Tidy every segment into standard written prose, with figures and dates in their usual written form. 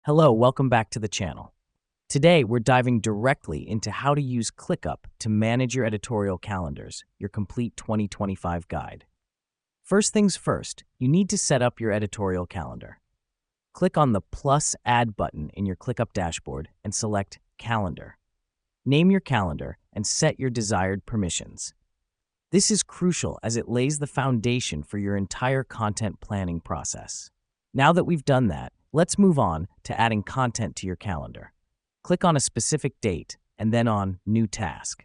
Hello, welcome back to the channel. Today, we're diving directly into how to use ClickUp to manage your editorial calendars, your complete 2025 guide. First things first, you need to set up your editorial calendar. Click on the plus add button in your ClickUp dashboard and select Calendar. Name your calendar and set your desired permissions. This is crucial as it lays the foundation for your entire content planning process. Now that we've done that, let's move on to adding content to your calendar. Click on a specific date and then on New Task.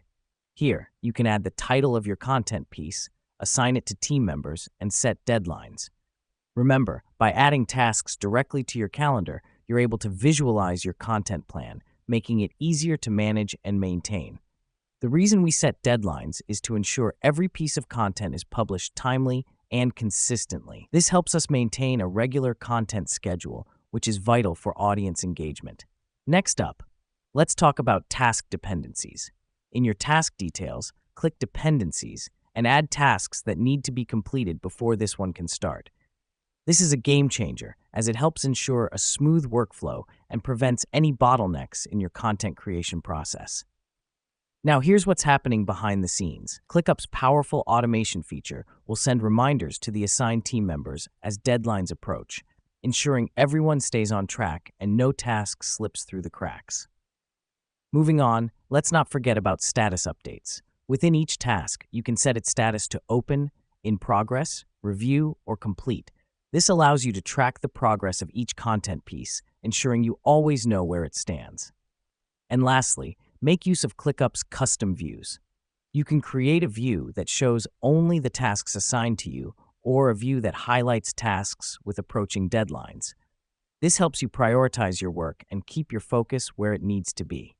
Here, you can add the title of your content piece, assign it to team members, and set deadlines. Remember, by adding tasks directly to your calendar, you're able to visualize your content plan, making it easier to manage and maintain. The reason we set deadlines is to ensure every piece of content is published timely and consistently. This helps us maintain a regular content schedule, which is vital for audience engagement. Next up, let's talk about task dependencies. In your task details, click Dependencies and add tasks that need to be completed before this one can start. This is a game changer as it helps ensure a smooth workflow and prevents any bottlenecks in your content creation process. Now here's what's happening behind the scenes. ClickUp's powerful automation feature will send reminders to the assigned team members as deadlines approach, ensuring everyone stays on track and no task slips through the cracks. Moving on, let's not forget about status updates. Within each task, you can set its status to open, in progress, review, or complete. This allows you to track the progress of each content piece, ensuring you always know where it stands. And lastly, make use of ClickUp's custom views. You can create a view that shows only the tasks assigned to you, or a view that highlights tasks with approaching deadlines. This helps you prioritize your work and keep your focus where it needs to be.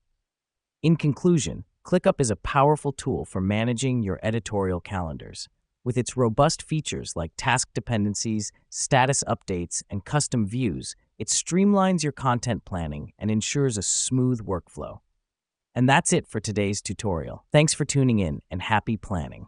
In conclusion, ClickUp is a powerful tool for managing your editorial calendars. With its robust features like task dependencies, status updates, and custom views, it streamlines your content planning and ensures a smooth workflow. And that's it for today's tutorial. Thanks for tuning in and happy planning.